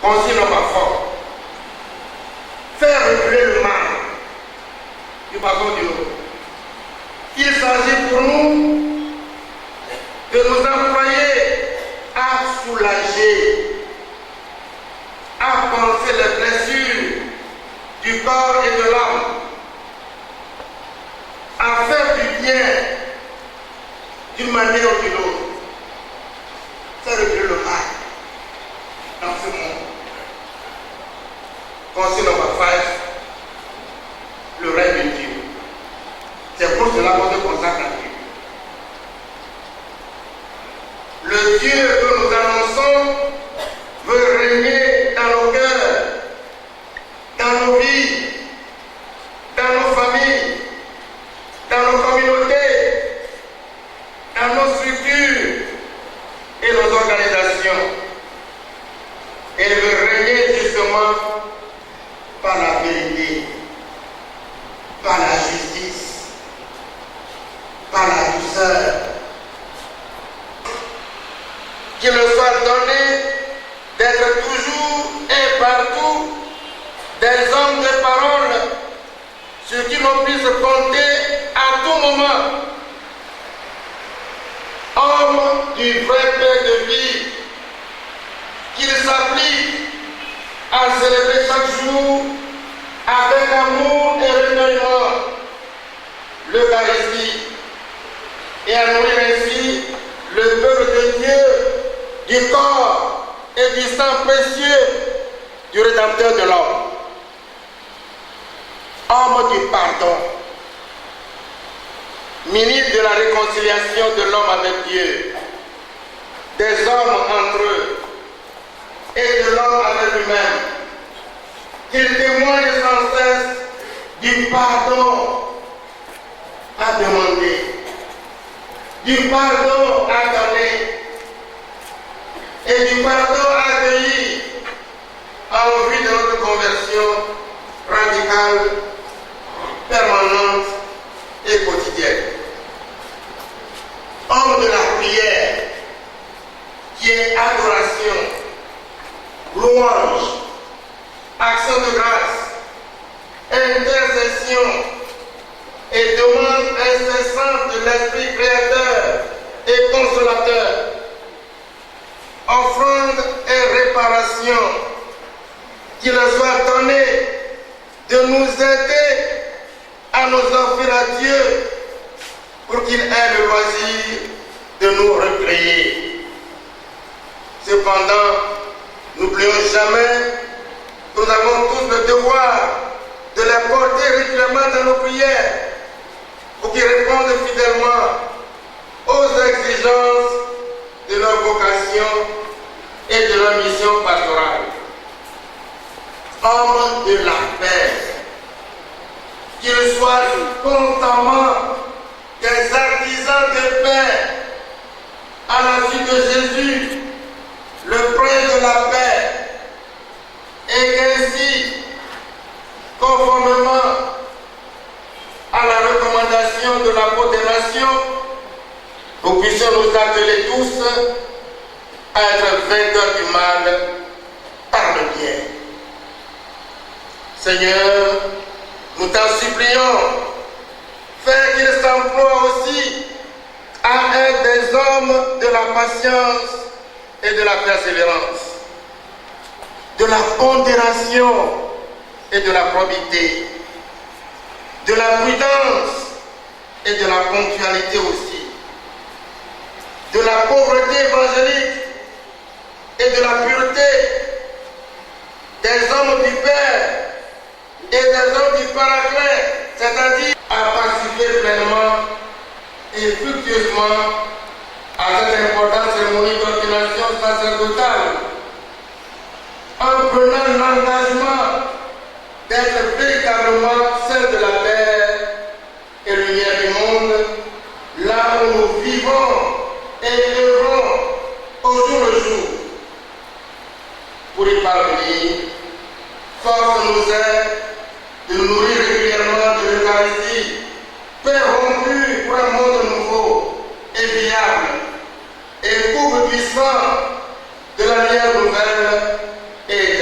consigne nos parfums. Faire reculer le mal du parcours du haut. Il s'agit pour nous de nous employer à soulager, à penser les blessures du corps et de l'âme, à faire du bien d'une manière ou d'une autre. Faire reculer le mal dans ce monde. Consigne number 5, le règne de Dieu. C'est pour cela qu'on se consacre à Dieu. Le Dieu que nous annonçons veut régner dans nos cœurs, dans nos vies, dans nos familles, dans nos communautés, dans nos structures et nos organisations. Il veut régner justement par la vérité, par la justice, par la douceur. Qu'il nous soit donné d'être toujours et partout des hommes de parole sur qui l'on puisse compter à tout moment. Hommes du vrai pain de vie, qu'il s'applique à célébrer chaque jour avec amour et recueillement l'Eucharistie et à nourrir ainsi le peuple de Dieu du corps et du sang précieux du Rédempteur de l'homme. Homme du pardon, ministre de la réconciliation de l'homme avec Dieu, des hommes entre eux et de l'homme avec lui-même, qu'il témoigne sans cesse du pardon à demander, du pardon à donner et du pardon à accueillir en vue de notre conversion radicale, permanente et quotidienne. Homme de la prière, qui est adoration, louange, action de grâce, intercession et demande incessante de l'Esprit créateur et consolateur, offrande et réparation, qu'il soit donné de nous aider à nous offrir à Dieu pour qu'il ait le loisir de nous recréer. Cependant, n'oublions jamais que nous avons tous le devoir de les porter régulièrement dans nos prières pour qu'ils répondent fidèlement aux exigences de leur vocation et de leur mission pastorale. Hommes de la paix, qu'ils soient constamment des artisans de paix à la suite de Jésus, le prince de la paix, et qu'ainsi, conformément à la recommandation de l'apôtre des nations, nous puissions nous atteler tous à être vainqueurs du mal par le bien. Seigneur, nous t'en supplions, fais qu'il s'emploie aussi à être des hommes de la patience et de la persévérance, de la pondération et de la probité, de la prudence et de la ponctualité aussi, de la pauvreté évangélique et de la pureté, des hommes du Père et des hommes du Paraclet, c'est-à-dire à participer pleinement et fructueusement à cette importante cérémonie d'ordination sacerdotale, en prenant l'engagement d'être véritablement celle de la terre et lumière du monde, là où nous vivons et œuvrons au jour le jour. Pour y parvenir, force nous est de nourrir régulièrement de l'Eucharistie, pain rompu pour un monde nouveau et viable, et coupe du sang de la lumière nouvelle et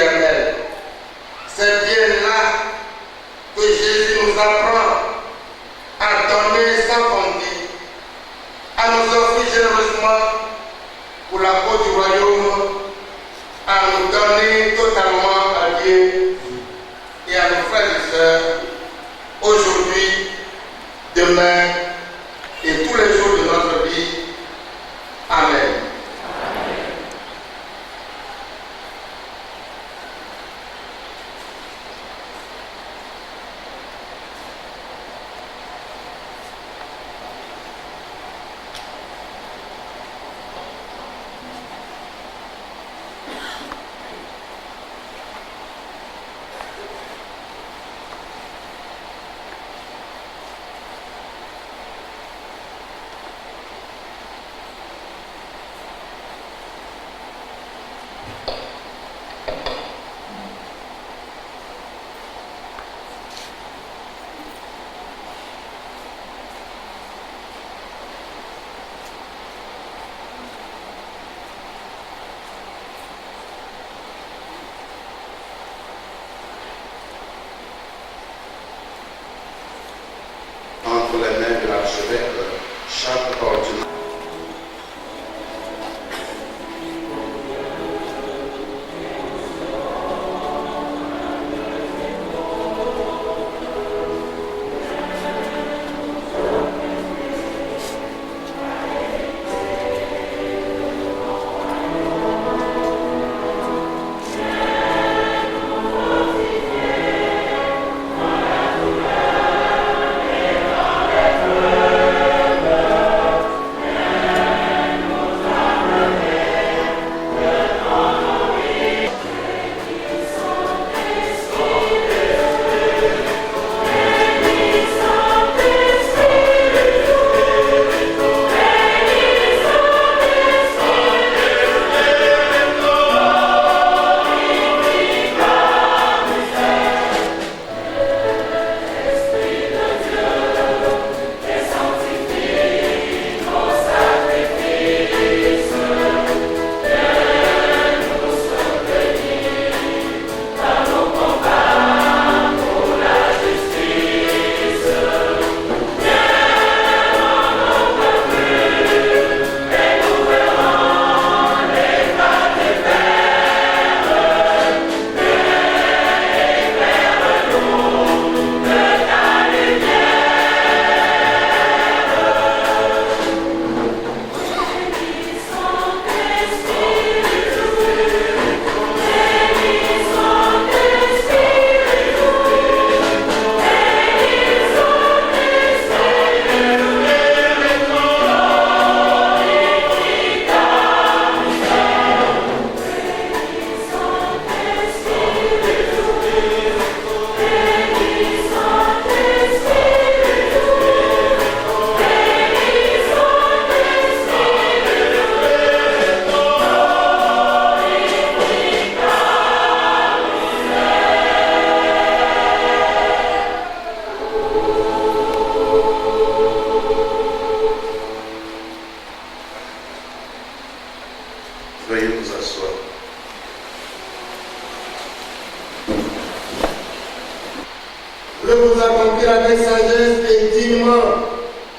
de vous accomplir avec sagesse et dignement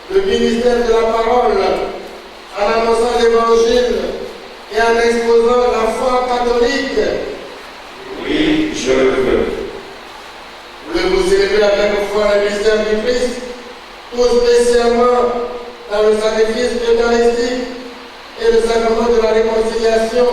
le ministère de la parole, en annonçant l'évangile et en exposant la foi catholique. Oui, je le veux. Voulez-vous célébrer avec foi le mystère du Christ, tout spécialement dans le sacrifice eucharistique et le sacrement de la réconciliation